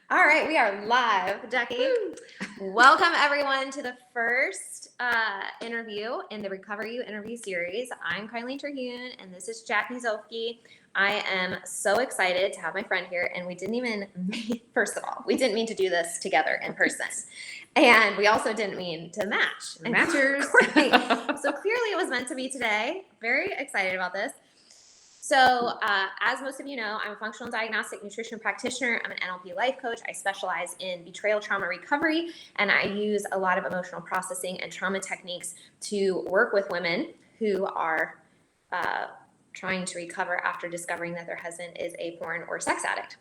All right, we are live, Jackie. Welcome everyone to the first interview in the Recover You interview series. I'm Kylie Terhune and this is Jackie Zolfke. I am so excited to have my friend here, and we didn't mean to do this together in person. And we also didn't mean to match. Matchers. So clearly it was meant to be today. Very excited about this. So as most of you know, I'm a functional diagnostic nutrition practitioner. I'm an NLP life coach. I specialize in betrayal trauma recovery, and I use a lot of emotional processing and trauma techniques to work with women who are trying to recover after discovering that their husband is a porn or sex addict.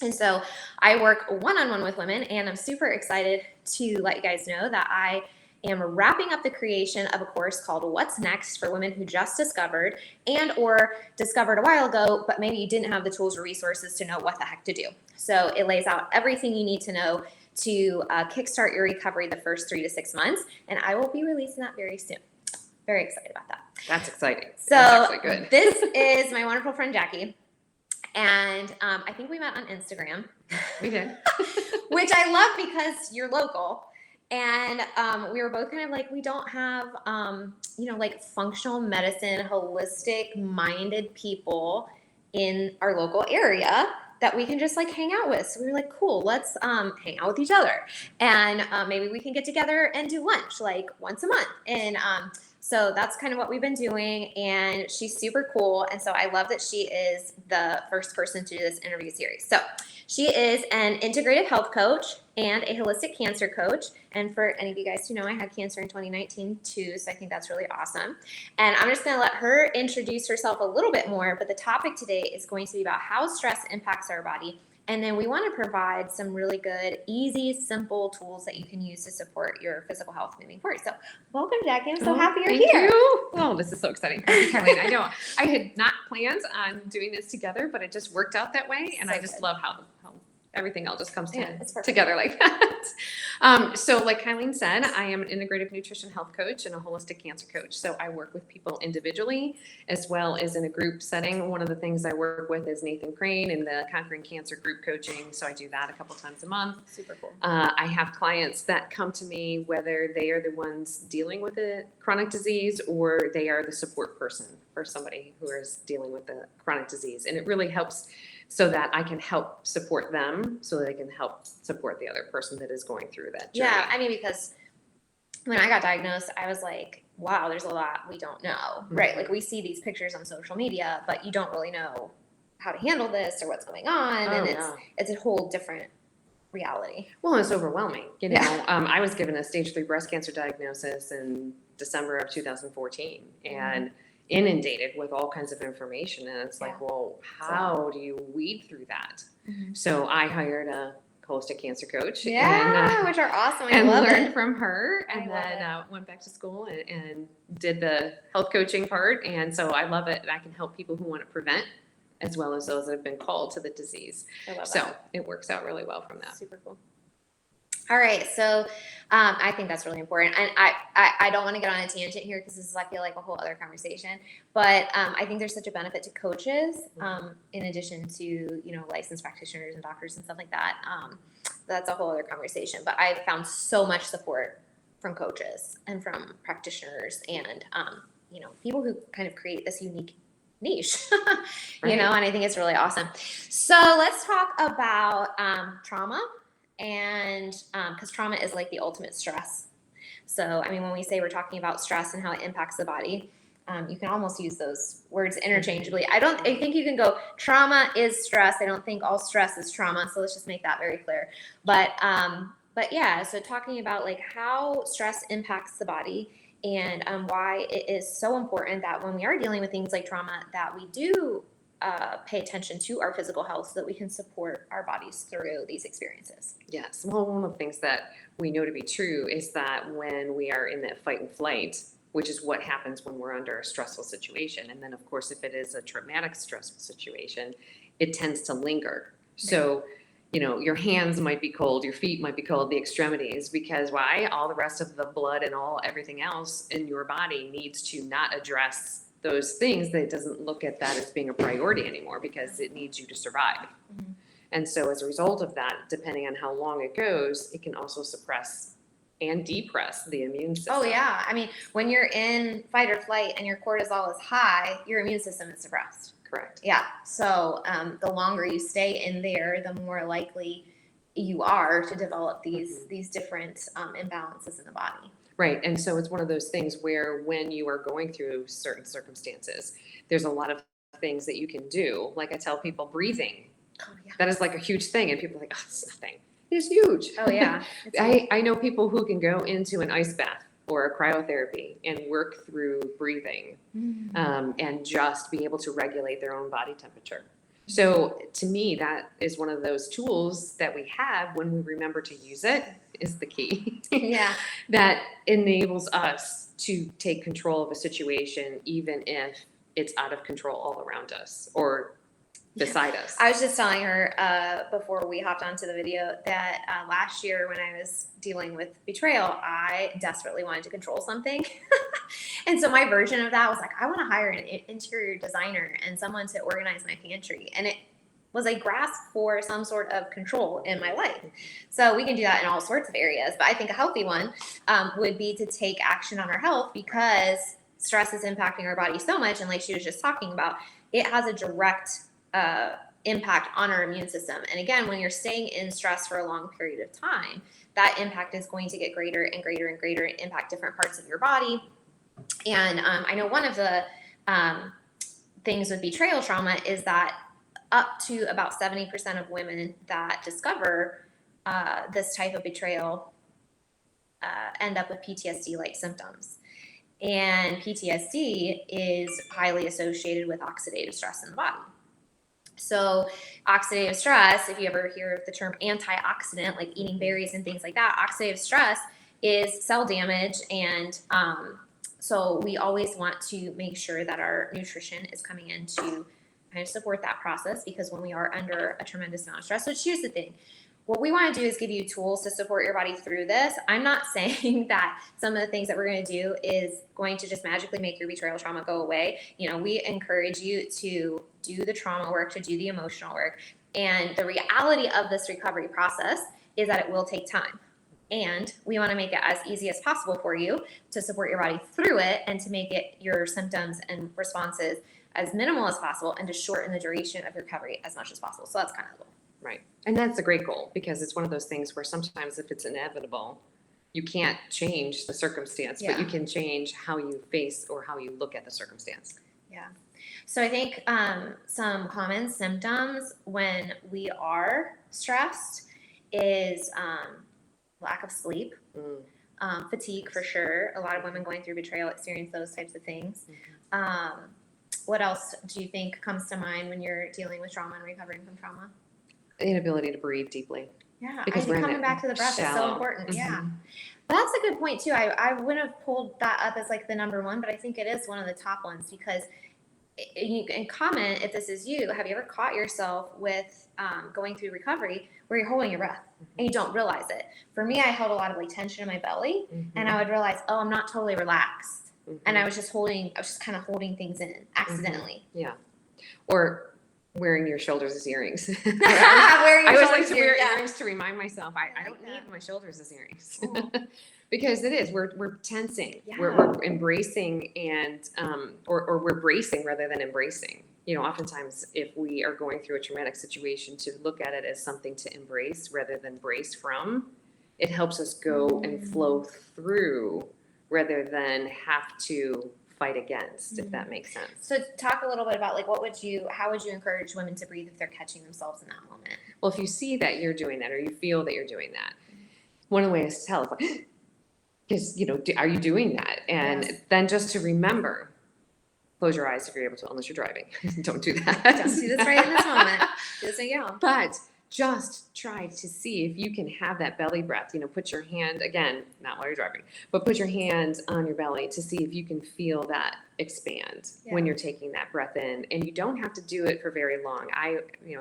And so I work one-on-one with women, and I'm super excited to let you guys know that I am wrapping up the creation of a course called What's Next for women who just discovered and or discovered a while ago, but maybe you didn't have the tools or resources to know what the heck to do. So it lays out everything you need to know to kickstart your recovery the first 3 to 6 months, and I will be releasing that very soon. Very excited about that. That's exciting. So That's actually good. This is my wonderful friend Jackie, and I think we met on Instagram. We did. Which I love because you're local. And we were both kind of like, we don't have, like functional medicine, holistic minded people in our local area that we can just like hang out with. So we were like, cool, let's hang out with each other. And maybe we can get together and do lunch like once a month. And so that's kind of what we've been doing. And she's super cool. And so I love that she is the first person to do this interview series. So she is an integrative health coach and a holistic cancer coach. And for any of you guys who know, I had cancer in 2019 too, so I think that's really awesome. And I'm just going to let her introduce herself a little bit more, but the topic today is going to be about how stress impacts our body. And then we want to provide some really good, easy, simple tools that you can use to support your physical health moving forward. So welcome, Jackie. I'm so happy you're Thank here. You. Oh, this is so exciting. Thank you, Kylie. I know I had not planned on doing this together, but it just worked out that way. And So I just good. love how everything all just comes It's perfect. together like that. So like Kylie said, I am an integrative nutrition health coach and a holistic cancer coach. So I work with people individually as well as in a group setting. One of the things I work with is Nathan Crane in the Conquering Cancer group coaching. So I do that a couple times a month. Super cool. I have clients that come to me whether they are the ones dealing with a chronic disease or they are the support person for somebody who is dealing with a chronic disease. And it really helps so that I can help support them so that I can help support the other person that is going through that journey. Yeah, I mean, because when I got diagnosed, I was like, wow, there's a lot we don't know, Mm-hmm. right? Like we see these pictures on social media, but you don't really know how to handle this or what's going on. And it's a whole different reality. Well, it's overwhelming. You know, Yeah. I was given a stage 3 breast cancer diagnosis in December of 2014 and inundated with all kinds of information. And it's like, well, how do you weed through that? Mm-hmm. So I hired a holistic cancer coach. Yeah, which are awesome. I and love learned it. from her, and then went back to school and did the health coaching part. And so I love it. I can help people who want to prevent as well as those that have been called to the disease. I love So that. it works out really well from that. Super cool. All right, so I think that's really important, and I don't want to get on a tangent here because this is, I feel like, a whole other conversation. But I think there's such a benefit to coaches, in addition to licensed practitioners and doctors and stuff like that. That's a whole other conversation. But I've found so much support from coaches and from practitioners, and people who kind of create this unique niche, Right. and I think it's really awesome. So let's talk about trauma. And because trauma is like the ultimate stress. So, I mean, when we say we're talking about stress and how it impacts the body, you can almost use those words interchangeably. I think you can go, trauma is stress. I don't think all stress is trauma. So let's just make that very clear. But yeah, so talking about like how stress impacts the body and why it is so important that when we are dealing with things like trauma, that we do pay attention to our physical health so that we can support our bodies through these experiences. Yes. Well, one of the things that we know to be true is that when we are in that fight and flight, which is what happens when we're under a stressful situation, and then of course, if it is a traumatic stressful situation, it tends to linger. So, your hands might be cold, your feet might be cold, the extremities, because why? All the rest of the blood and everything else in your body needs to not address those things. That it doesn't look at that as being a priority anymore because it needs you to survive. Mm-hmm. And so as a result of that, depending on how long it goes, it can also suppress and depress the immune system. Oh yeah. I mean, when you're in fight or flight and your cortisol is high, your immune system is suppressed. Correct. Yeah. So the longer you stay in there, the more likely you are to develop these different imbalances in the body. Right. And so it's one of those things where when you are going through certain circumstances, there's a lot of things that you can do. Like I tell people, breathing. Oh yeah. That is like a huge thing. And people are like, oh, it's nothing. It's huge. Oh yeah. I know people who can go into an ice bath or a cryotherapy and work through breathing and just be able to regulate their own body temperature. So to me, that is one of those tools that we have when we remember to use it is the key. Yeah. That enables us to take control of a situation, even if it's out of control all around us or beside us. I was just telling her before we hopped onto the video that last year when I was dealing with betrayal, I desperately wanted to control something. And so my version of that was like, I want to hire an interior designer and someone to organize my pantry. And it was a grasp for some sort of control in my life. So we can do that in all sorts of areas. But I think a healthy one would be to take action on our health because stress is impacting our body so much. And like she was just talking about, it has a direct impact on our immune system. And again, when you're staying in stress for a long period of time, that impact is going to get greater and greater and greater and impact different parts of your body. And I know one of the things with betrayal trauma is that up to about 70% of women that discover this type of betrayal end up with PTSD-like symptoms. And PTSD is highly associated with oxidative stress in the body. So oxidative stress, if you ever hear of the term antioxidant, like eating berries and things like that, oxidative stress is cell damage. And so we always want to make sure that our nutrition is coming in to kind of support that process, because when we are under a tremendous amount of stress, which here's the thing, what we want to do is give you tools to support your body through this. I'm not saying that some of the things that we're going to do is going to just magically make your betrayal trauma go away. You know, we encourage you to do the trauma work, to do the emotional work. And the reality of this recovery process is that it will take time. And we want to make it as easy as possible for you to support your body through it and to make it your symptoms and responses as minimal as possible and to shorten the duration of recovery as much as possible. So that's kind of the goal. Right. And that's a great goal, because it's one of those things where sometimes if it's inevitable, you can't change the circumstance, but you can change how you face or how you look at the circumstance. Yeah. So I think some common symptoms when we are stressed is lack of sleep, fatigue for sure. A lot of women going through betrayal experience those types of things. What else do you think comes to mind when you're dealing with trauma and recovering from trauma? Inability to breathe deeply. Yeah, because I think coming back to the breath is so important. Yeah. That's a good point too. I wouldn't have pulled that up as like the number one, but I think it is one of the top ones, because you can comment if this is you. Have you ever caught yourself with going through recovery where you're holding your breath and you don't realize it? For me, I held a lot of like tension in my belly, and I would realize, oh, I'm not totally relaxed. And I was just kind of holding things in accidentally. Yeah. Or wearing your shoulders as earrings. I always like to wear earrings to remind myself I don't need my shoulders as earrings. Because it is, we're tensing, we're embracing and or we're bracing rather than embracing. You know, oftentimes if we are going through a traumatic situation, to look at it as something to embrace rather than brace from, it helps us go and flow through rather than have to fight against, if that makes sense. So talk a little bit about like how would you encourage women to breathe if they're catching themselves in that moment? Well, if you see that you're doing that or you feel that you're doing that, one of the ways to tell is like, because, you know, are you doing that? And then just to remember, close your eyes if you're able to, unless you're driving. Don't do that. Don't do this right in this moment. Do this again. But just try to see if you can have that belly breath. You know, put your hand, again, not while you're driving, but put your hand on your belly to see if you can feel that expand when you're taking that breath in. And you don't have to do it for very long.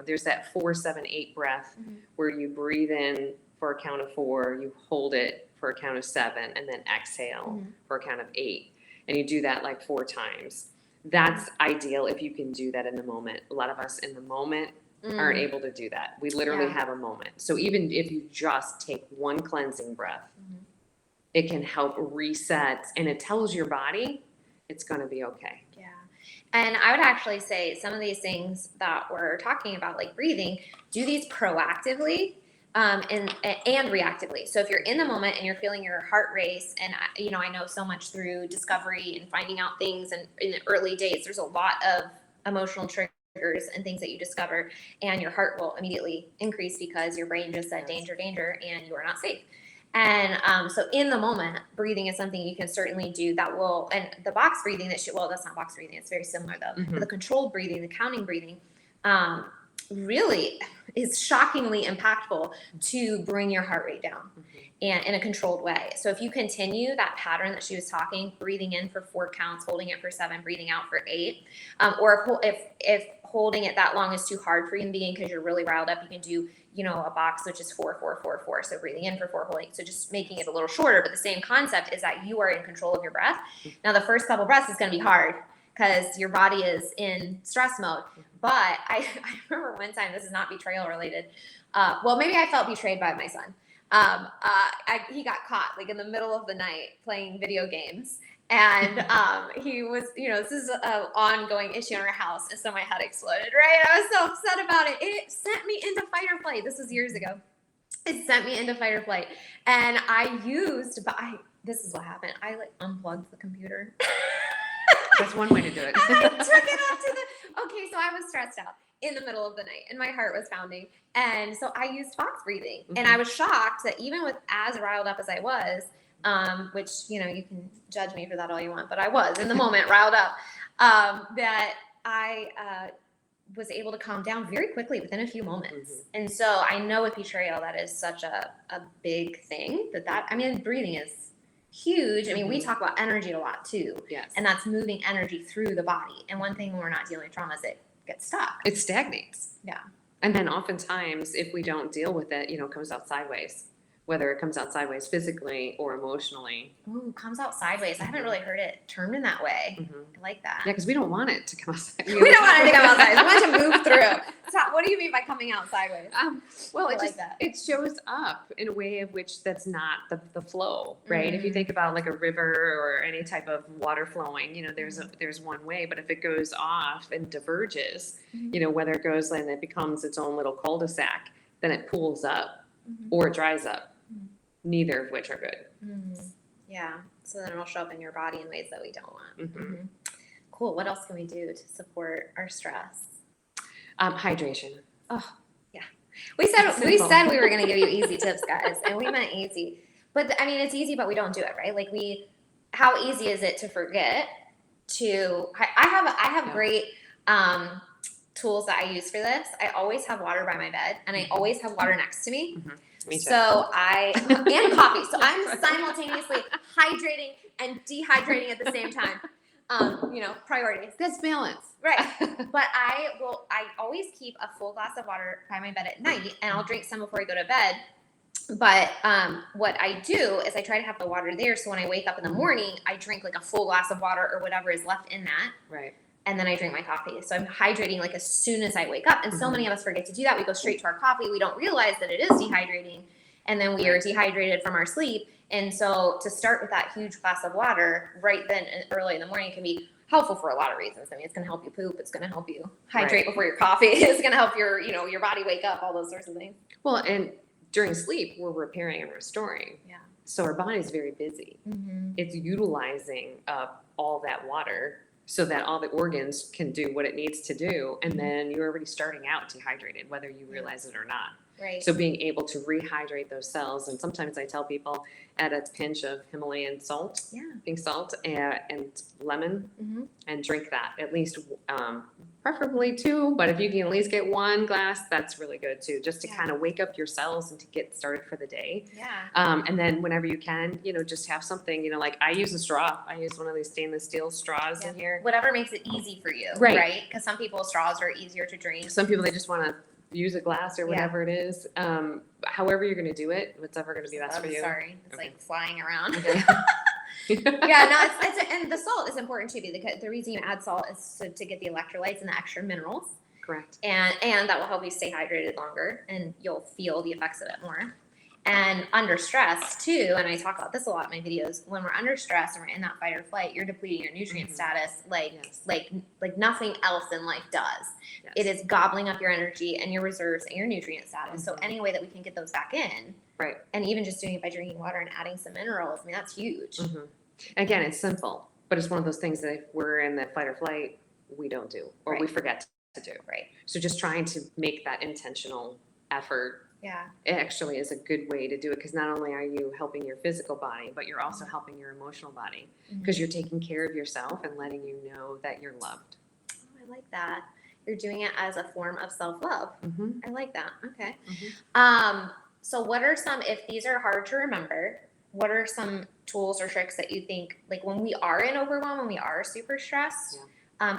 There's that 4-7-8 breath where you breathe in for a count of 4, you hold it for a count of 7, and then exhale for a count of 8. And you do that like 4 times. That's ideal if you can do that in the moment. A lot of us in the moment aren't able to do that. We literally Yeah. have a moment. So even if you just take one cleansing breath, it can help reset, and it tells your body it's going to be okay. Yeah. And I would actually say some of these things that we're talking about, like breathing, do these proactively and reactively. So if you're in the moment and you're feeling your heart race, and I know so much through discovery and finding out things, and in the early days, there's a lot of emotional triggers and things that you discover, and your heart will immediately increase because your brain just said danger, danger, and you are not safe. And so in the moment, breathing is something you can certainly do that will, and the box breathing well, that's not box breathing. It's very similar though. But the controlled breathing, the counting breathing, really is shockingly impactful to bring your heart rate down and in a controlled way. So if you continue that pattern that she was talking, breathing in for 4 counts, holding it for 7, breathing out for 8, or if holding it that long is too hard for you in the beginning because you're really riled up, you can do a box which is 4, 4, 4, 4. So breathing in for 4, holding. So just making it a little shorter, but the same concept is that you are in control of your breath. Now the first couple breaths is going to be hard because your body is in stress mode. But I remember one time, this is not betrayal related. Well, maybe I felt betrayed by my son. He got caught like in the middle of the night playing video games. And he was, this is an ongoing issue in our house. And so my head exploded, right? I was so upset about it. It sent me into fight or flight. This was years ago. It sent me into fight or flight. And this is what happened. I unplugged the computer. That's one way to do it. And I took it up to okay, so I was stressed out in the middle of the night and my heart was pounding. And so I used box breathing. And I was shocked that even with as riled up as I was, which, you can judge me for that all you want, but I was in the moment riled up, that I was able to calm down very quickly within a few moments. And so I know with betrayal, that is such a big thing breathing is huge. I mean, we talk about energy a lot too. Yes. And that's moving energy through the body. And one thing when we're not dealing with trauma is it gets stuck. It stagnates. Yeah. And then oftentimes, if we don't deal with it, it comes out sideways. Whether it comes out sideways physically or emotionally. Ooh, comes out sideways. I haven't really heard it termed in that way. I like that. Yeah, because we don't want it to come out sideways. We don't want it to come out sideways. We want it to move through. So what do you mean by coming out sideways? Well, that. It shows up in a way of which that's not the flow, right? If you think about like a river or any type of water flowing, there's one way, but if it goes off and diverges, whether it goes and it becomes its own little cul-de-sac, then it pools up or it dries up. Neither of which are good. Yeah. So then it'll show up in your body in ways that we don't want. Cool. What else can we do to support our stress? Hydration. Oh, yeah. We said we were going to give you easy tips, guys, and we meant easy. But it's easy, but we don't do it, right? Like how easy is it to forget I have great tools that I use for this. I always have water by my bed, and I always have water next to me. Me too. So and coffee. So I'm simultaneously hydrating and dehydrating at the same time. Priorities. That's balance. Right. But I always keep a full glass of water by my bed at night, and I'll drink some before I go to bed. But what I do is I try to have the water there, so when I wake up in the morning, I drink like a full glass of water or whatever is left in that. Right. And then I drink my coffee. So I'm hydrating like as soon as I wake up. And so many of us forget to do that. We go straight to our coffee. We don't realize that it is dehydrating. And then we are dehydrated from our sleep. And so to start with that huge glass of water right then and early in the morning can be helpful for a lot of reasons. It's going to help you poop. It's going to help you hydrate before your coffee. It's going to help your body wake up, all those sorts of things. Well, and during sleep, we're repairing and restoring. Yeah. So our body's very busy. It's utilizing up all that water so that all the organs can do what it needs to do. And then you're already starting out dehydrated, whether you realize it or not. Right. So being able to rehydrate those cells, and sometimes I tell people add a pinch of Himalayan salt, pink salt, and lemon, and drink that at least, preferably 2. But if you can at least get 1 glass, that's really good too, just to kind of wake up your cells and to get started for the day. Yeah. And then whenever you can, just have something, like I use a straw. I use one of these stainless steel straws in here. Whatever makes it easy for you, Right? Right? Because some people straws are easier to drink. Some people, they just want to use a glass or whatever it is. However you're going to do it, what's ever going to be best for you. Sorry, it's like flying around. Okay. It's and the salt is important too, because the reason you add salt is to get the electrolytes and the extra minerals. Correct. And that will help you stay hydrated longer, and you'll feel the effects of it more. And under stress too, and I talk about this a lot in my videos, when we're under stress and we're in that fight or flight, you're depleting your nutrient status like nothing else in life does. Yes. It is gobbling up your energy and your reserves and your nutrient status. So any way that we can get those back in, right, and even just doing it by drinking water and adding some minerals, I mean, that's huge. Again, it's simple, but it's one of those things that if we're in that fight or flight, we don't do, or we forget to do. Right. So just trying to make that intentional effort, Yeah. it actually is a good way to do it, because not only are you helping your physical body, but you're also helping your emotional body, because you're taking care of yourself and letting you know that you're loved. Oh, I like that. You're doing it as a form of self-love. I like that. Okay. So what are some, if these are hard to remember, what are some tools or tricks that you think, like when we are in overwhelm, when we are super stressed,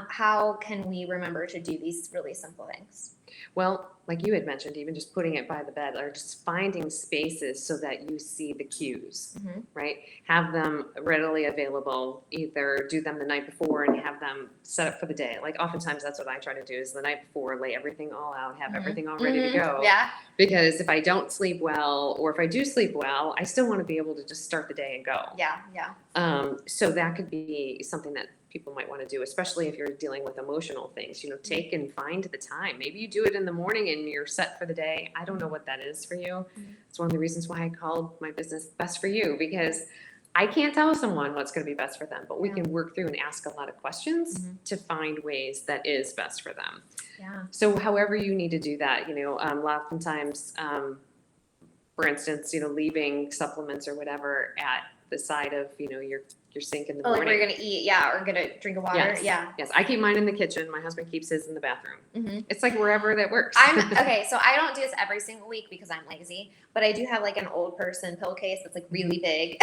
how can we remember to do these really simple things? Well, like you had mentioned, even just putting it by the bed, or just finding spaces so that you see the cues, right? Have them readily available. Either do them the night before and have them set up for the day. Like oftentimes that's what I try to do, is the night before, lay everything all out, have everything all ready to go. Yeah. Because if I don't sleep well, or if I do sleep well, I still want to be able to just start the day and go. Yeah. Yeah. So that could be something that people might want to do, especially if you're dealing with emotional things. Take and find the time. Maybe you do it in the morning and you're set for the day. I don't know what that is for you. It's one of the reasons why I called my business Best for You, because I can't tell someone what's going to be best for them, but we can work through and ask a lot of questions to find ways that is best for them. Yeah. So however you need to do that, oftentimes, for instance, leaving supplements or whatever at the side of, your sink in the morning. Like we're going to eat, or going to drink of water. Yes. I keep mine in the kitchen. My husband keeps his in the bathroom. It's like wherever that works. Okay, so I don't do this every single week because I'm lazy, but I do have like an old person pillowcase that's like really big.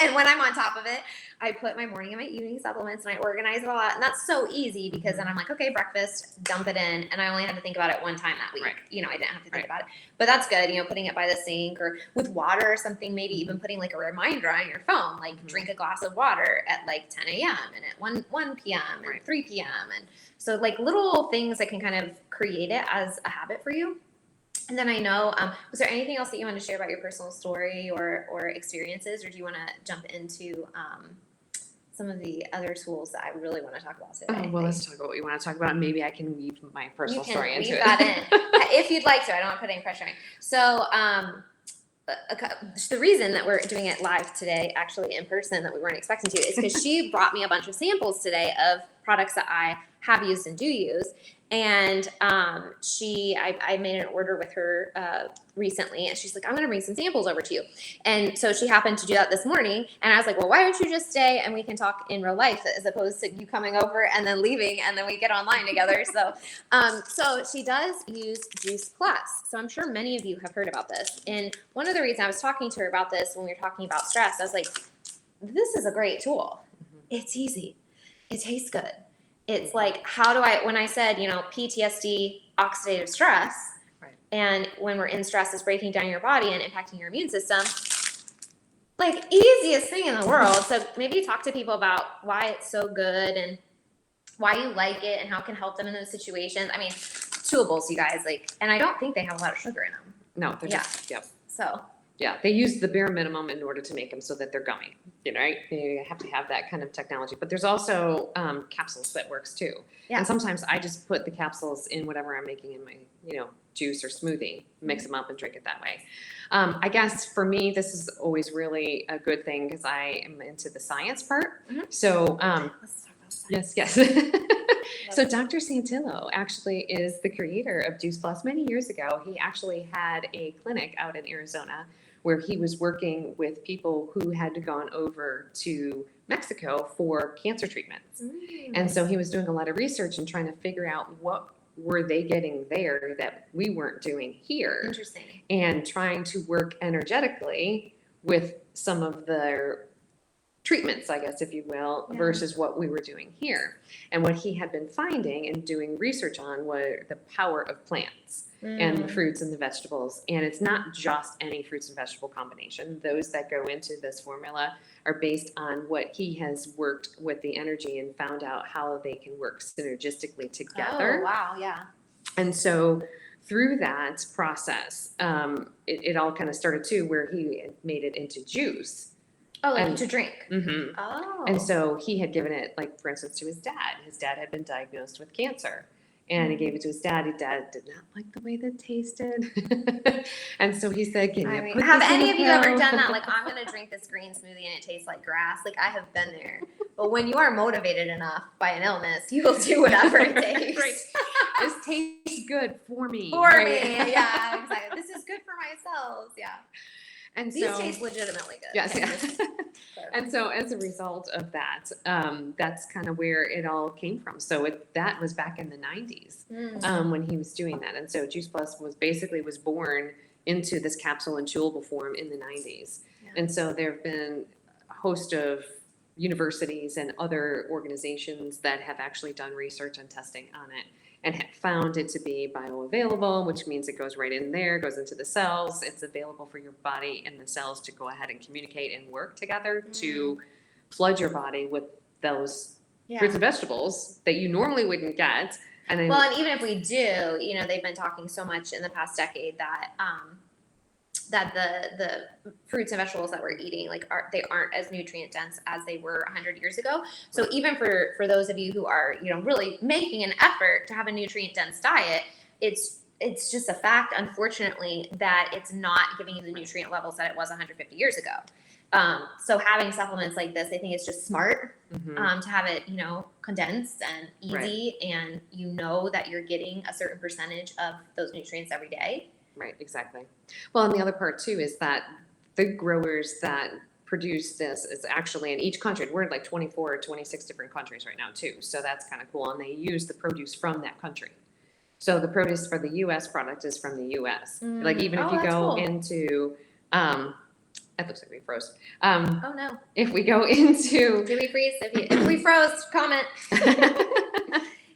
And when I'm on top of it, I put my morning and my evening supplements and I organize it all out. And that's so easy because then I'm like, okay, breakfast, dump it in. And I only had to think about it one time that week. Right. I didn't have to think about it. But that's good, putting it by the sink or with water or something, maybe even putting like a reminder on your phone, like drink a glass of water at like 10 a.m. and at 1 p.m. and 3 p.m. And so like little things that can kind of create it as a habit for you. And then I know, was there anything else that you want to share about your personal story or experiences, or do you want to jump into some of the other tools that I really want to talk about today? Well, let's talk about what you want to talk about. Maybe I can weave my personal story into it. You can weave that in if you'd like to. I don't want to put any pressure on you. So the reason that we're doing it live today, actually in person, that we weren't expecting to, is because she brought me a bunch of samples today of products that I have used and do use. And I made an order with her recently, and she's like, I'm going to bring some samples over to you. And so she happened to do that this morning. And I was like, well, why don't you just stay and we can talk in real life, as opposed to you coming over and then leaving and then we get online together. So she does use JuicePlus. So I'm sure many of you have heard about this. And one of the reasons I was talking to her about this when we were talking about stress, I was like, this is a great tool. It's easy. It tastes good. It's like, when I said, PTSD, oxidative stress, and when we're in stress, it's breaking down your body and impacting your immune system, like easiest thing in the world. So maybe talk to people about why it's so good and why you like it and how it can help them in those situations. I mean, chewables, you guys, and I don't think they have a lot of sugar in them. No, they're just, So. Yeah, they use the bare minimum in order to make them so that they're gummy, right? You have to have that kind of technology. But there's also capsules that works too. Yeah. And sometimes I just put the capsules in whatever I'm making in my, juice or smoothie, mix them up and drink it that way. I guess for me, this is always really a good thing because I am into the science part. So, Let's talk about science. Yes. So Dr. Santillo actually is the creator of JuicePlus. Many years ago, he actually had a clinic out in Arizona where he was working with people who had gone over to Mexico for cancer treatments. And so he was doing a lot of research and trying to figure out what were they getting there that we weren't doing here. Interesting. And trying to work energetically with some of their treatments, I guess, if you will, versus what we were doing here. And what he had been finding and doing research on were the power of plants and the fruits and the vegetables. And it's not just any fruits and vegetable combination. Those that go into this formula are based on what he has worked with the energy and found out how they can work synergistically together. Oh, wow, yeah. And so through that process, it all kind of started too, where he had made it into juice. Oh, like And- to drink. Mm-hmm. Oh. And so he had given it, like, for instance, to his dad. His dad had been diagnosed with cancer. And he gave it to his dad. His dad did not like the way that tasted. And so he said, can you put have this in any a of you ever pill? done that? Like, I'm going to drink this green smoothie and it tastes like grass. Like, I have been there. But when you are motivated enough by an illness, you will do whatever it takes. Right. This tastes good for me. For right? me. Yeah, exactly. This is good for my cells. Yeah. And These so, taste legitimately good. yes, Okay, yeah. just clarify. And so as a result of that, that's kind of where it all came from. So that was back in the 90s when he was doing that. And so JuicePlus was born into this capsule and chewable form in the 90s. Yeah. And so there have been a host of universities and other organizations that have actually done research and testing on it and have found it to be bioavailable, which means it goes right in there, goes into the cells. It's available for your body and the cells to go ahead and communicate and work together to flood your body with those fruits and vegetables that you normally wouldn't get. And then, well, and even if we do, they've been talking so much in the past decade that that the fruits and vegetables that we're eating they aren't as nutrient dense as they were 100 years ago. So even for those of you who are really making an effort to have a nutrient dense diet, it's just a fact, unfortunately, that it's not giving you the nutrient levels that it was 150 years ago. So having supplements like this, I think it's just smart to have it, condensed and easy, and that you're getting a certain percentage of those nutrients every day. Right, exactly. Well, and the other part too is that the growers that produce this is actually in each country. We're in like 24 or 26 different countries right now too. So that's kind of cool. And they use the produce from that country. So the produce for the U.S. product is from the U.S. Like even if you go into, it looks like we froze. Oh no. If we go into. Did we freeze? If we froze, comment.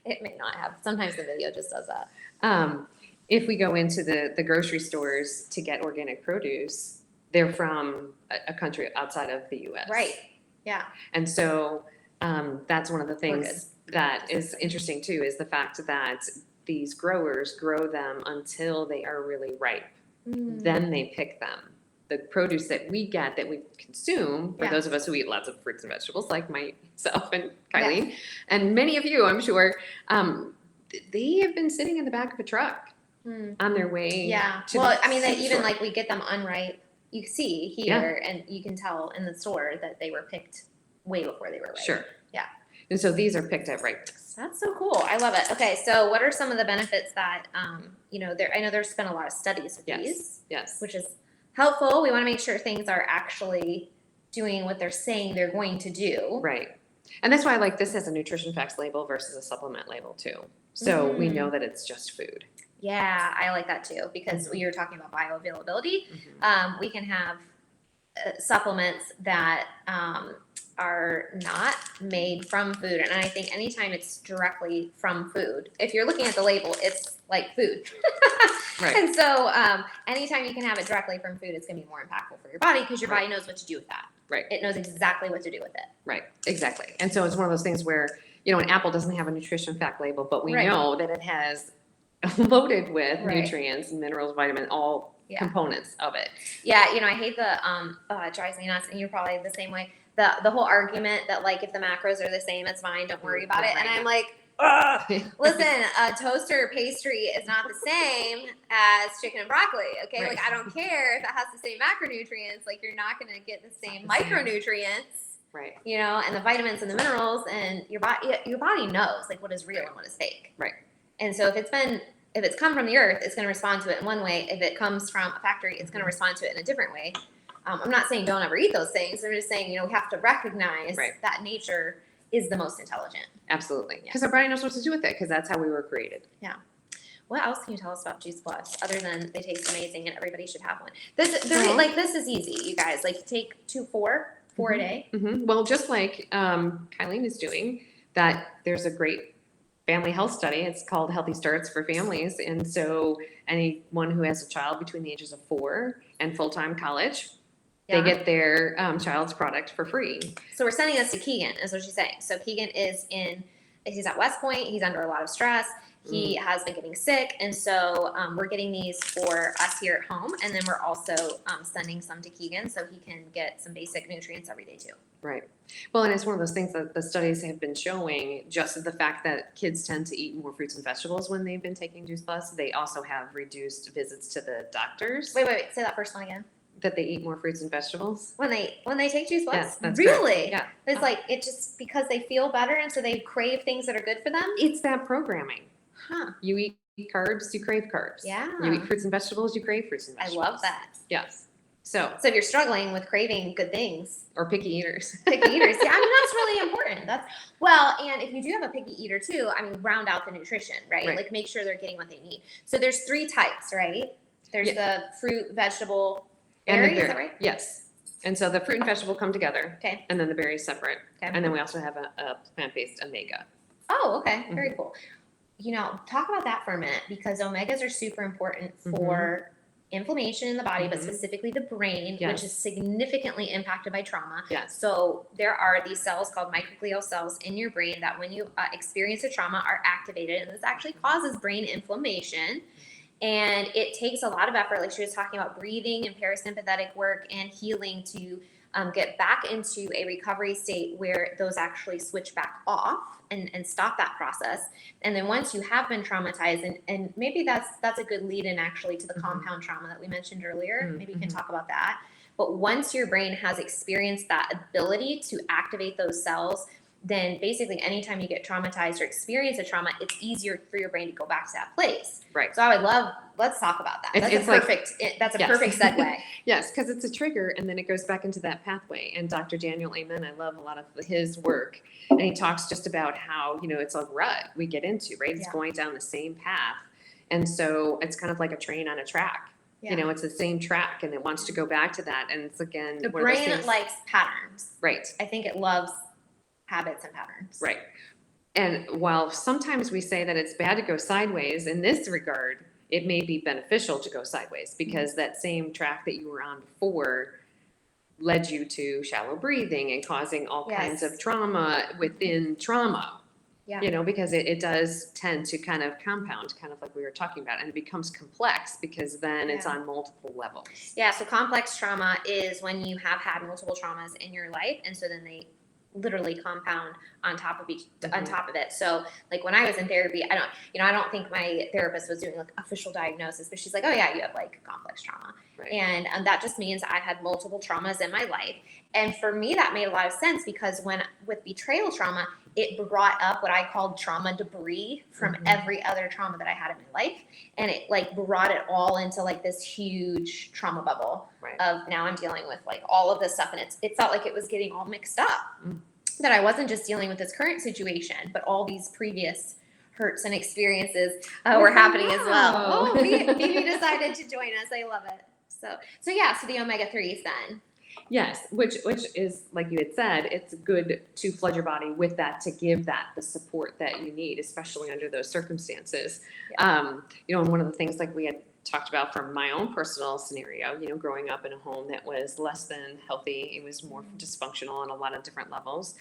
It may not have. Sometimes the video just does that. If we go into the grocery stores to get organic produce, they're from a country outside of the U.S. Right. Yeah. And so that's one of the things that is interesting too, is the fact that these growers grow them until they are really ripe. Then they pick them. The produce that we get, that we consume, for those of us who eat lots of fruits and vegetables, like myself and Kylie, and many of you, I'm sure, they have been sitting in the back of a truck on their way. Yeah. To well, the I mean, store. we get them unripe. You see here, and you can tell in the store that they were picked way before they were ripe. Sure. Yeah. And so these are picked at ripeness. That's so cool. I love it. Okay, so what are some of the benefits that I know there's been a lot of studies with these. Yes. Which is helpful. We want to make sure things are actually doing what they're saying they're going to do. Right. And that's why I like this as a nutrition facts label versus a supplement label too. So we know that it's just food. Yeah, I like that too, because we were talking about bioavailability. We can have supplements that are not made from food. And I think anytime it's directly from food, if you're looking at the label, it's like food. Right. And so anytime you can have it directly from food, it's going to be more impactful for your body, because your body knows what to do with that. Right. It knows exactly what to do with it. Right. Exactly. And so it's one of those things where, an apple doesn't have a nutrition fact label, but we know that it has loaded with nutrients, minerals, vitamins, all components of it. Yeah, I hate it drives me nuts, and you're probably the same way. The whole argument that if the macros are the same, it's fine, don't worry about it. And I'm like, listen, a toaster pastry is not the same as chicken and broccoli. Okay, Right. I don't care if it has the same macronutrients. You're not going to get the same micronutrients. Right. And the vitamins and the minerals, and your body knows what is real and what is fake. Right. And so if it's come from the earth, it's going to respond to it in one way. If it comes from a factory, it's going to respond to it in a different way. I'm not saying don't ever eat those things. I'm just saying, we have to recognize that nature is the most intelligent. Absolutely. Because our body knows what to do with it, because that's how we were created. Yeah. What else can you tell us about JuicePlus other than they taste amazing and everybody should have one? This is easy, you guys. Take 4 a day. Mm-hmm. Well, just like Kylene is doing, that there's a great family health study. It's called Healthy Starts for Families. And so anyone who has a child between the ages of 4 and full-time college, they get their child's product for free. So we're sending this to Keegan, is what she's saying. So Keegan he's at West Point. He's under a lot of stress. He has been getting sick, and so we're getting these for us here at home, and then we're also sending some to Keegan so he can get some basic nutrients every day too. Right. Well, and it's one of those things that the studies have been showing, just the fact that kids tend to eat more fruits and vegetables when they've been taking JuicePlus. They also have reduced visits to the doctors. Wait, say that first one again. That they eat more fruits and vegetables. When they take JuicePlus? Yes, that's really? correct. Yeah. It's like it just because they feel better, and so they crave things that are good for them. It's that programming. Huh. You eat carbs, you crave carbs. Yeah. You eat fruits and vegetables, you crave fruits and I vegetables. love that. Yes. So if you're struggling with craving good things, or picky eaters. picky eaters, yeah, I mean that's really important. And if you do have a picky eater too, I mean round out the nutrition, right? Like make sure they're getting what they need. So there's 3 types, right? There's the fruit, vegetable, berry, is that right? Yes. And so the fruit and vegetable come together. Okay. And then the berries separate. Okay. And then we also have a plant-based omega. Oh, okay. Very cool. Talk about that for a minute because omegas are super important for inflammation in the body, but specifically the brain, which is significantly impacted by trauma. Yes. So there are these cells called microglial cells in your brain that when you experience a trauma are activated, and this actually causes brain inflammation. And it takes a lot of effort, like she was talking about breathing and parasympathetic work and healing to get back into a recovery state where those actually switch back off and stop that process. And then once you have been traumatized, and maybe that's a good lead in actually to the compound trauma that we mentioned earlier. Maybe you can talk about that. But once your brain has experienced that ability to activate those cells, then basically anytime you get traumatized or experience a trauma, it's easier for your brain to go back to that place. Right. So I would love, let's talk about that. That's a perfect segue. Yes, because it's a trigger and then it goes back into that pathway. And Dr. Daniel Amen, I love a lot of his work. And he talks just about how, it's a rut we get into, right? It's going down the same path. And so it's kind of like a train on a track. Yeah. It's the same track and it wants to go back to that. And it's again, the brain likes patterns. Right. I think it loves habits and patterns. Right. And while sometimes we say that it's bad to go sideways, in this regard, it may be beneficial to go sideways because that same track that you were on before led you to shallow breathing and causing all kinds of trauma within trauma. Yeah. Because it does tend to kind of compound, kind of like we were talking about, and it becomes complex because then it's on multiple levels. Yeah. So complex trauma is when you have had multiple traumas in your life, and so then they literally compound on top of it. So like when I was in therapy, I don't think my therapist was doing like official diagnosis, but she's like, oh yeah, you have like complex trauma. Right. And that just means I had multiple traumas in my life. And for me, that made a lot of sense because with betrayal trauma, it brought up what I called trauma debris from every other trauma that I had in my life. And it like brought it all into like this huge trauma bubble of now I'm dealing with like all of this stuff. And it felt like it was getting all mixed up. That I wasn't just dealing with this current situation, but all these previous hurts and experiences were happening as well. Oh, Phoebe decided to join us. I love it. So the omega-3s then. Yes, which is, like you had said, it's good to flood your body with that to give that the support that you need, especially under those circumstances. Yeah. And one of the things like we had talked about from my own personal scenario, growing up in a home that was less than healthy, it was more dysfunctional on a lot of different levels.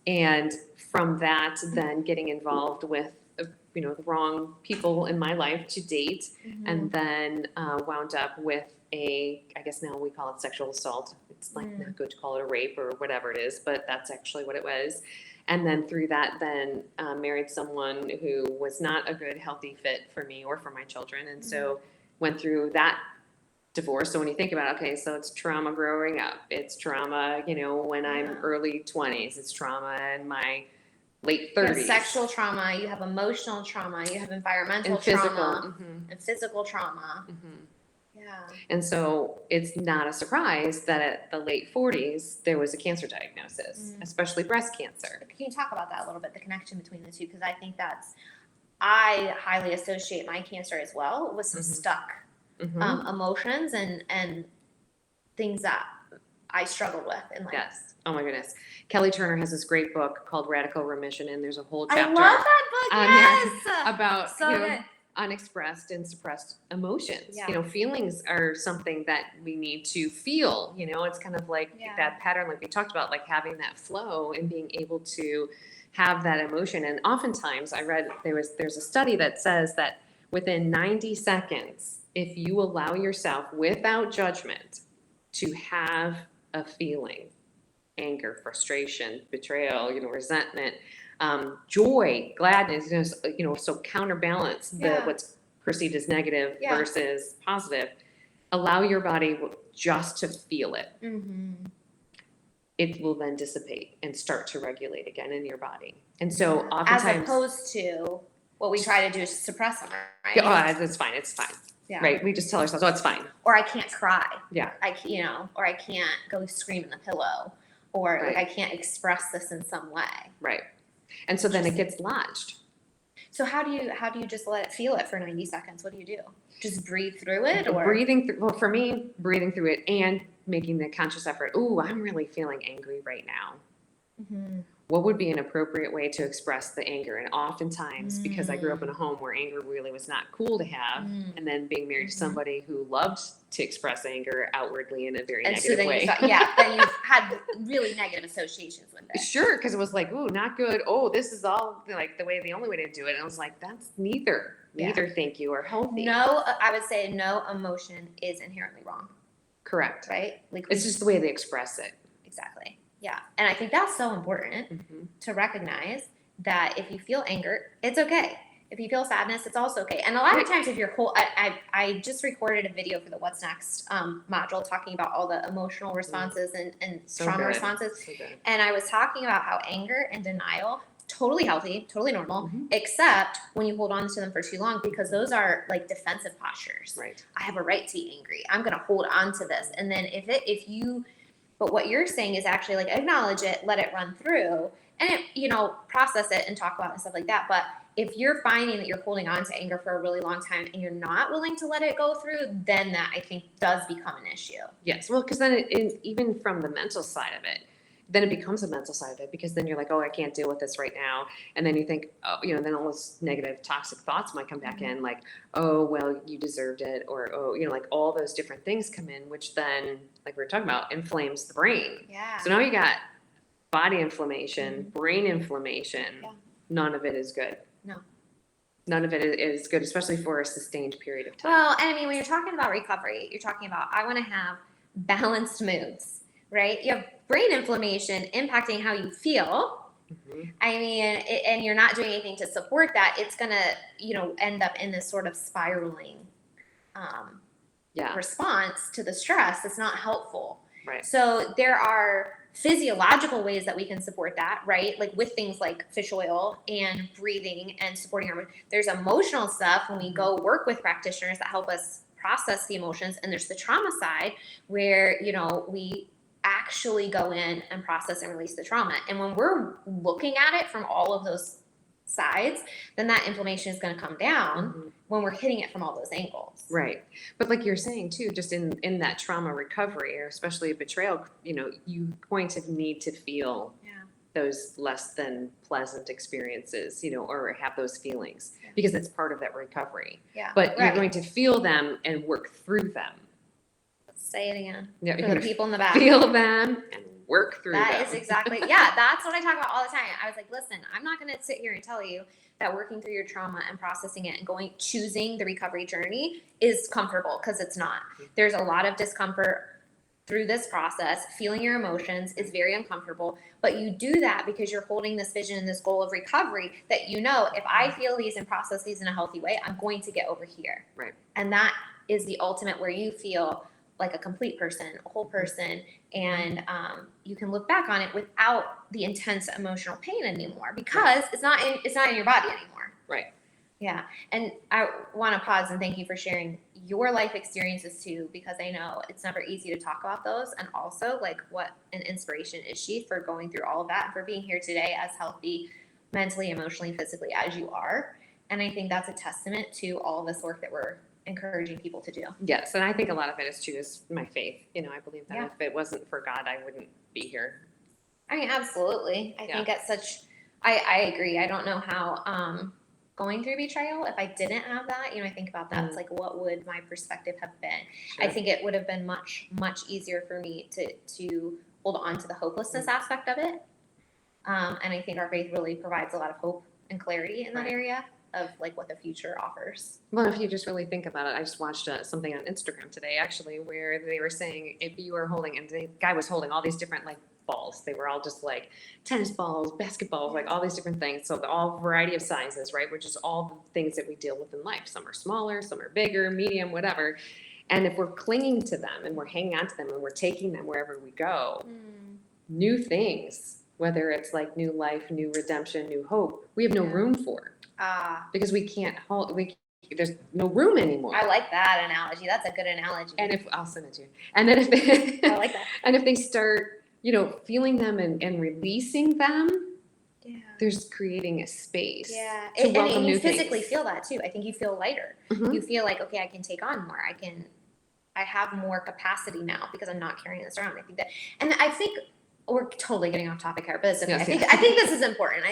And from that, then getting involved with the wrong people in my life to date, and then wound up with I guess now we call it sexual assault. It's like not good to call it a rape or whatever it is, but that's actually what it was. And then through that, then married someone who was not a good, healthy fit for me or for my children. And so went through that divorce. So when you think about, okay, so it's trauma growing up, it's trauma, when I'm early 20s, it's trauma in my late 30s. You have sexual trauma, you have emotional trauma, you have environmental trauma, and physical trauma. Yeah. And so it's not a surprise that at the late 40s, there was a cancer diagnosis, especially breast cancer. Can you talk about that a little bit, the connection between the two? Because I think I highly associate my cancer as well with some stuck emotions and things that I struggled with in life. Yes. Oh my goodness. Kelly Turner has this great book called Radical Remission, and there's a whole chapter I love that book. Yes. About unexpressed and suppressed emotions. Yeah. Feelings are something that we need to feel. It's kind of like that pattern, like we talked about, like having that flow and being able to have that emotion. And oftentimes I read there's a study that says that within 90 seconds, if you allow yourself without judgment to have a feeling, anger, frustration, betrayal, resentment, joy, gladness, so counterbalance Yeah. what's perceived as negative Yeah. versus positive. Allow your body just to feel it. Mm-hmm. It will then dissipate and start to regulate again in your body. And so As oftentimes, opposed to what we try to do is suppress them, right? it's fine, Yeah. right? We just tell ourselves, oh, it's fine. Or I can't cry. Yeah. Or I can't go scream in the pillow, or like Right. I can't express this in some way. Right. And so then it gets lodged. So how do you just feel it for 90 seconds? What do you do? Just breathe through it, or Well, for me, breathing through it and making the conscious effort. Ooh, I'm really feeling angry right now. Mm-hmm. What would be an appropriate way to express the anger? And oftentimes, because I grew up in a home where anger really was not cool to have, and then being married to somebody who loved to express anger outwardly in a very negative way. Then you've had really negative associations with it. Sure, because it was like, ooh, not good. Oh, this is all like the only way to do it. And I was like, that's neither, thank you, or healthy. No, I would say no emotion is inherently wrong. Correct. Right? Like it's just the way they express it. Exactly. Yeah. And I think that's so important to recognize that if you feel anger, it's okay. If you feel sadness, it's also okay. And a lot of times if you're I just recorded a video for the What's Next module talking about all the emotional responses and trauma responses. So good. And I was talking about how anger and denial, totally healthy, totally normal, except when you hold on to them for too long, because those are like defensive postures. Right. I have a right to be angry. I'm going to hold on to this. And then but what you're saying is actually like acknowledge it, let it run through, and process it and talk about it and stuff like that. But if you're finding that you're holding on to anger for a really long time and you're not willing to let it go through, then that I think does become an issue. Yes. Well, because then even from the mental side of it, then it becomes a mental side of it, because then you're like, oh, I can't deal with this right now. And then you think, oh, then all those negative toxic thoughts might come back in, like, oh, well, you deserved it. Or, oh, like all those different things come in, which then, like we were talking about, inflames the brain. Yeah. So now you got body inflammation, brain inflammation. Yeah. None of it is good. No. None of it is good, especially for a sustained period of time. Well, and I mean, when you're talking about recovery, you're talking about, I want to have balanced moods, right? You have brain inflammation impacting how you feel. I mean, and you're not doing anything to support that. It's going to, end up in this sort of spiraling response to the stress. It's not helpful. Right. So there are physiological ways that we can support that, right? Like with things like fish oil and breathing and supporting our, there's emotional stuff when we go work with practitioners that help us process the emotions. And there's the trauma side where, we actually go in and process and release the trauma. And when we're looking at it from all of those sides, then that inflammation is going to come down when we're hitting it from all those angles. Right. But like you're saying too, just in that trauma recovery, or especially a betrayal, you're going to need to feel those less than pleasant experiences, or have those feelings because it's part of that recovery. Yeah. But you're going to feel them and work through them. Say it again. Yeah, for the people in the back. Feel them and work through them. That is exactly, that's what I talk about all the time. I was like, listen, I'm not going to sit here and tell you that working through your trauma and processing it and choosing the recovery journey is comfortable, because it's not. There's a lot of discomfort through this process. Feeling your emotions is very uncomfortable, but you do that because you're holding this vision and this goal of recovery that if I feel these and process these in a healthy way, I'm going to get over here. Right. And that is the ultimate where you feel like a complete person, a whole person, and you can look back on it without the intense emotional pain anymore, because it's not in your body anymore. Right. Yeah. And I want to pause and thank you for sharing your life experiences too, because I know it's never easy to talk about those, and also like what an inspiration is she for going through all of that and for being here today as healthy mentally, emotionally, physically as you are. And I think that's a testament to all this work that we're encouraging people to do. Yes, and I think a lot of it is too is my faith. I believe that if it wasn't for God, I wouldn't be here. I mean, absolutely. I think I agree. I don't know how going through betrayal, if I didn't have that, I think about that. It's like, what would my perspective have been? Sure. I think it would have been much, much easier for me to hold on to the hopelessness aspect of it. And I think our faith really provides a lot of hope and clarity in that area of like what the future offers. Well, if you just really think about it, I just watched something on Instagram today, actually, where they were saying if you were holding, and the guy was holding all these different like balls. They were all just like tennis balls, basketballs, like all these different things. So all variety of sizes, right? Which is all the things that we deal with in life. Some are smaller, some are bigger, medium, whatever. And if we're clinging to them and we're hanging on to them and we're taking them wherever we go, new things, whether it's like new life, new redemption, new hope, we have no room for. Because we can't hold, there's no room anymore. I like that analogy. That's a good analogy. And if I'll send it to you. And then if they, I like that. And if they start, feeling them and releasing them, there's creating a space. Yeah. To welcome and new you physically things. feel that too. I think you feel lighter. Mhm. You feel like, okay, I can take on more. I have more capacity now because I'm not carrying this around. I think that, and I think we're totally getting off topic here, but it's okay. Yes, I think this is important.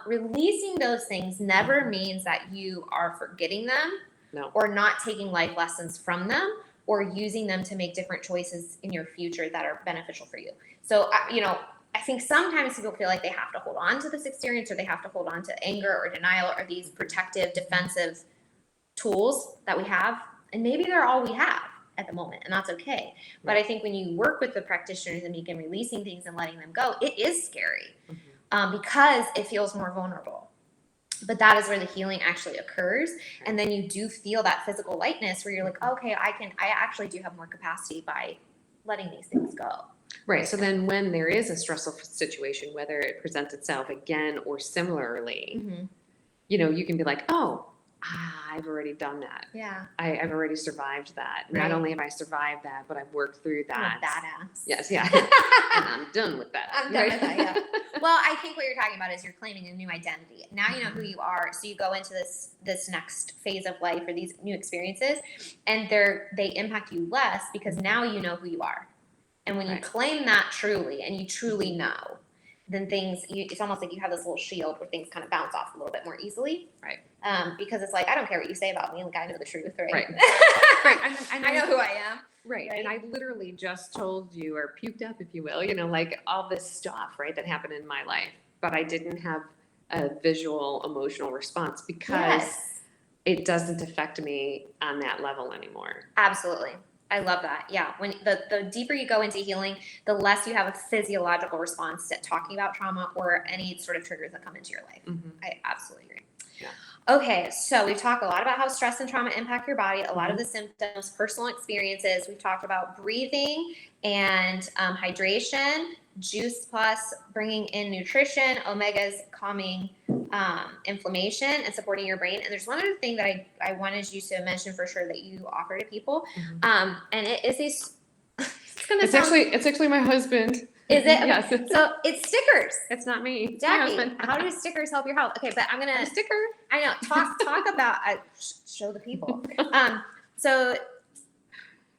Releasing those things never means that you are forgetting them. No. Or not taking life lessons from them or using them to make different choices in your future that are beneficial for you. So, I think sometimes people feel like they have to hold on to this experience or they have to hold on to anger or denial or these protective, defensive tools that we have. And maybe they're all we have at the moment, and that's okay. But I think when you work with the practitioners and begin releasing things and letting them go, it is scary because it feels more vulnerable. But that is where the healing actually occurs. And then you do feel that physical lightness where you're like, okay, I actually do have more capacity by letting these things go. Right. So then when there is a stressful situation, whether it presents itself again or similarly, you can be like, oh, I've already done that. Yeah. I've already survived that. Right. Not only have I survived that, but I've worked through that. I'm a badass. Yes, yeah. And I'm done with that. I'm done with that, yeah. Well, I think what you're talking about is you're claiming a new identity. Now you know who you are, so you go into this next phase of life or these new experiences, and they impact you less because now you know who you are. And when you claim that truly and you truly know, then it's almost like you have this little shield where things kind of bounce off a little bit more easily. Right. Because it's like, I don't care what you say about me, like I know the truth, right? Right. Right. I know who I am. Right. And I literally just told you, or puked up, if you will, like all this stuff, right, that happened in my life. But I didn't have a visual emotional response because it doesn't affect me on that level anymore. Absolutely. I love that. Yeah. When the deeper you go into healing, the less you have a physiological response to talking about trauma or any sort of triggers that come into your life. I absolutely agree. Yeah. Okay. So we've talked a lot about how stress and trauma impact your body, a lot of the symptoms, personal experiences. We've talked about breathing and hydration, JuicePlus bringing in nutrition, omegas calming inflammation and supporting your brain. And there's one other thing that I wanted you to mention for sure that you offer to people. And it is these. It's actually my husband. Is it? Yes. So it's stickers. It's not me. Jackie, how do stickers help your health? Okay, but I'm gonna a sticker. I know. Talk about show the people. So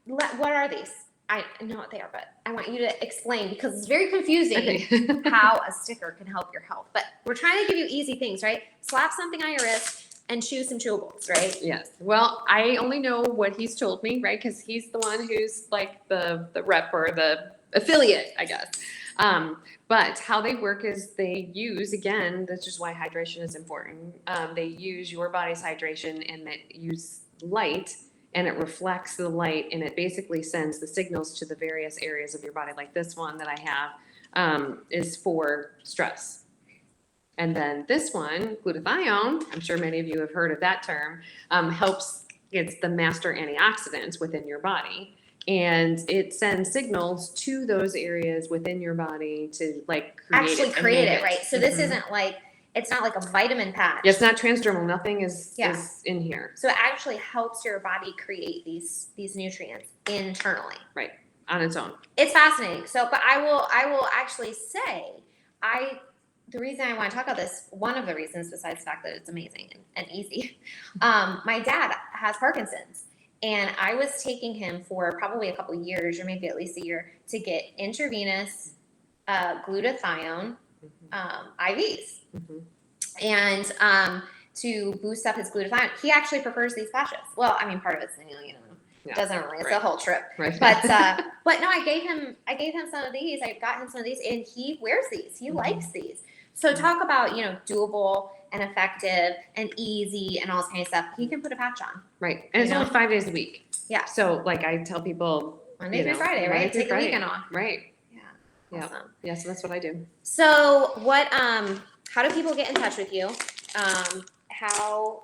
what are these? I know what they are, but I want you to explain because it's very confusing how a sticker can help your health. But we're trying to give you easy things, right? Slap something on your wrist and chew some chewables, right? Yes. Well, I only know what he's told me, right? Because he's the one who's like the rep or the affiliate, I guess. But how they work is they use, again, that's just why hydration is important. They use your body's hydration and they use light. And it reflects the light and it basically sends the signals to the various areas of your body. Like this one that I have is for stress. And then this one, glutathione, I'm sure many of you have heard of that term, it's the master antioxidant within your body. And it sends signals to those areas within your body to create it, right? So this isn't like, it's not like a vitamin patch. Yeah, it's not transdermal. Nothing is in here. So it actually helps your body create these nutrients internally. Right. On its own. It's fascinating. So, but I will actually say, the reason I want to talk about this, one of the reasons besides the fact that it's amazing and easy, my dad has Parkinson's. And I was taking him for probably a couple of years or maybe at least a year to get intravenous glutathione IVs. And to boost up his glutathione. He actually prefers these patches. Well, I mean, part of it's, Yeah. Doesn't really. It's Right. a whole trip. Right. But no, I gave him some of these. I got him some of these, and he wears these. He likes these. So talk about, doable and effective and easy and all this kind of stuff. He can put a patch on. Right. And it's only 5 days a week. Yeah. So like I tell people Monday through Friday, Monday right? through Take Friday. a weekend off. Right. Yeah. Yeah. Awesome. Yeah. So that's what I do. So how do people get in touch with you? How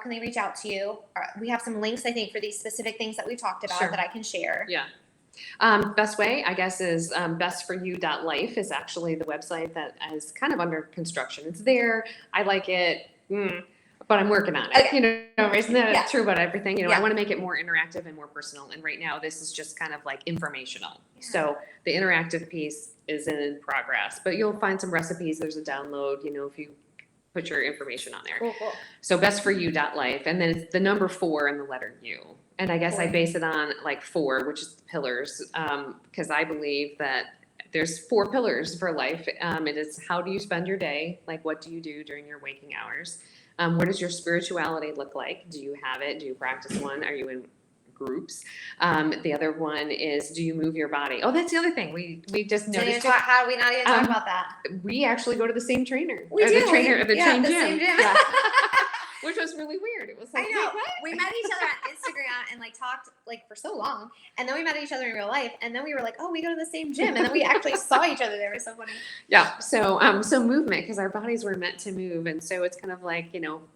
can they reach out to you? We have some links, I think, for these specific things that we talked about Sure. that I can share. Yeah. Best way, I guess, is bestforyou.life is actually the website that is kind of under construction. It's there. I like it, but I'm working on it. Okay. Isn't that Yeah. true about everything? Yeah. I want to make it more interactive and more personal. And right now, this is just kind of like informational. Yeah. So the interactive piece is in progress, but you'll find some recipes. There's a download, if you put your information on there. Cool. So bestforyou.life, and then it's the number 4 and the letter U. And I guess I Cool. base it on like 4, which is the pillars, because I believe that there's 4 pillars for life. It is, how do you spend your day? Like, what do you do during your waking hours? What does your spirituality look like? Do you have it? Do you practice one? Are you in groups? The other one is, do you move your body? Oh, that's the other thing. We just noticed. How do we not even talk about that? We actually go to the same trainer. We or do. The trainer, the same gym. Same gym. Yeah. Which was really weird. It was like, I know. wait, what? We met each other on Instagram and talked for so long, and then we met each other in real life, and then we were like, oh, we go to the same gym, and then we actually saw each other there. It was so funny. Yeah. So movement, because our bodies were meant to move, and so it's kind of like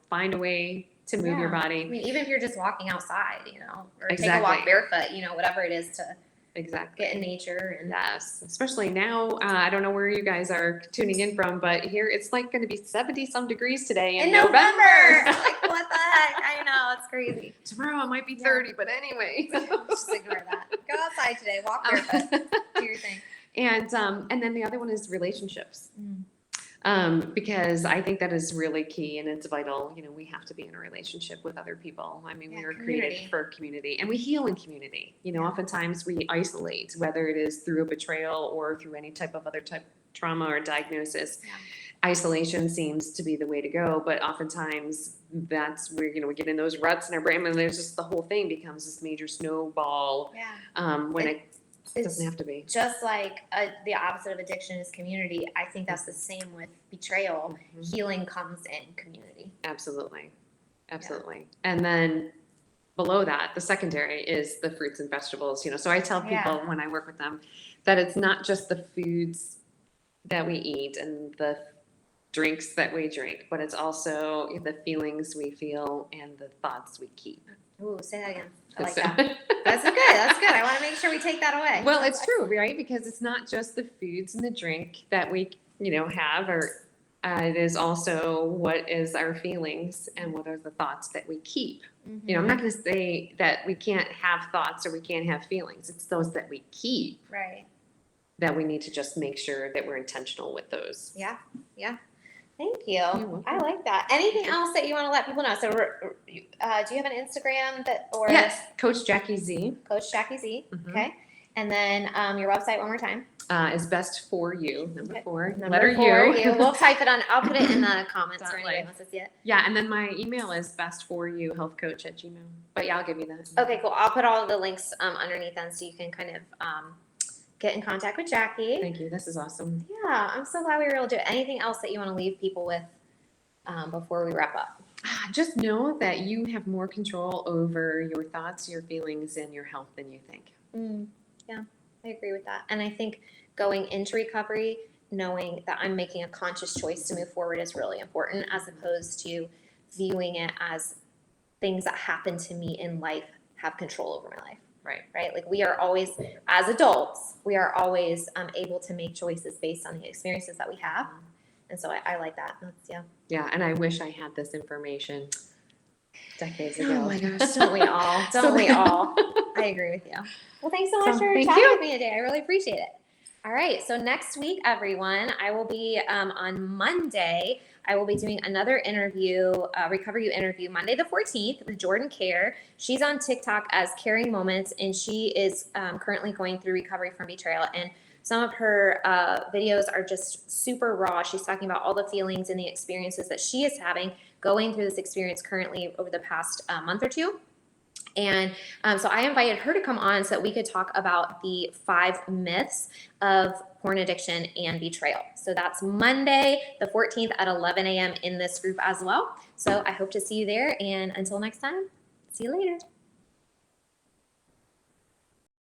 find a way to move your I body. mean, even if you're just walking outside, or take a Exactly. walk barefoot, whatever it is to Exactly. get in nature. And Yes, especially now. I don't know where you guys are tuning in from, but here it's like going to be 70 some degrees today in November. November. Like, what the heck? I know, it's crazy. Tomorrow it might be 30, but anyway. Just ignore that. Go outside today. Walk barefoot. Do your thing. And then the other one is relationships. Because I think that is really key and it's vital. We have to be in a relationship with other people. I mean, we are created for community and we heal in community. Oftentimes we isolate, whether it is through a betrayal or through any type of other type of trauma or diagnosis. Yeah. Isolation seems to be the way to go, but oftentimes that's where, we get in those ruts in our brain and there's just the whole thing becomes this major snowball. Yeah. When it doesn't have to be. Just like the opposite of addiction is community. I think that's the same with betrayal. Healing comes in community. Absolutely. Yeah. And then below that, the secondary is the fruits and vegetables. So I tell people when I work with them that it's not just the foods that we eat and the drinks that we drink, but it's also the feelings we feel and the thoughts we keep. Ooh, say that again. I like that. That's good. I want to make sure we take that away. Well, it's true, right? Because it's not just the foods and the drink that we, have, or it is also what is our feelings and what are the thoughts that we keep. I'm not going to say that we can't have thoughts or we can't have feelings. It's those that we keep. Right. That we need to just make sure that we're intentional with those. Yeah. Thank you. I like that. Anything else that you want to let people know? So, do you have an Instagram Yes, Coach Jackie Z. Coach Jackie Z. Okay. And then your website one more time. Is best for you. Number 4. Letter U. We'll type it on. I'll put it in the comments for anybody who wants to see it. Yeah, and then my email is bestforyouhealthcoach@gmail.com. But yeah, I'll give you that. Okay, cool. I'll put all of the links underneath then, so you can kind of get in contact with Jackie. Thank you. This is awesome. Yeah, I'm so glad we were able to do it. Anything else that you want to leave people with before we wrap up? Just know that you have more control over your thoughts, your feelings, and your health than you think. Yeah, I agree with that. And I think going into recovery, knowing that I'm making a conscious choice to move forward is really important, as opposed to viewing it as things that happen to me in life have control over my life. Right. Like we are always, as adults, we are always able to make choices based on the experiences that we have. And so I like that. Yeah. And I wish I had this information decades ago. Oh my gosh. Don't we all? We all? I agree with you. Well, thanks so much for chatting with me today. I really appreciate it. All right. So next week, everyone, I will be on Monday. I will be doing another interview, Recover You interview, Monday the 14th with Jordan Care. She's on TikTok as Caring Moments, and she is currently going through recovery from betrayal. And some of her videos are just super raw. She's talking about all the feelings and the experiences that she is having going through this experience currently over the past month or two. And so I invited her to come on so that we could talk about the 5 myths of porn addiction and betrayal. So that's Monday, the 14th at 11 a.m. in this group as well. So I hope to see you there. And until next time, see you later.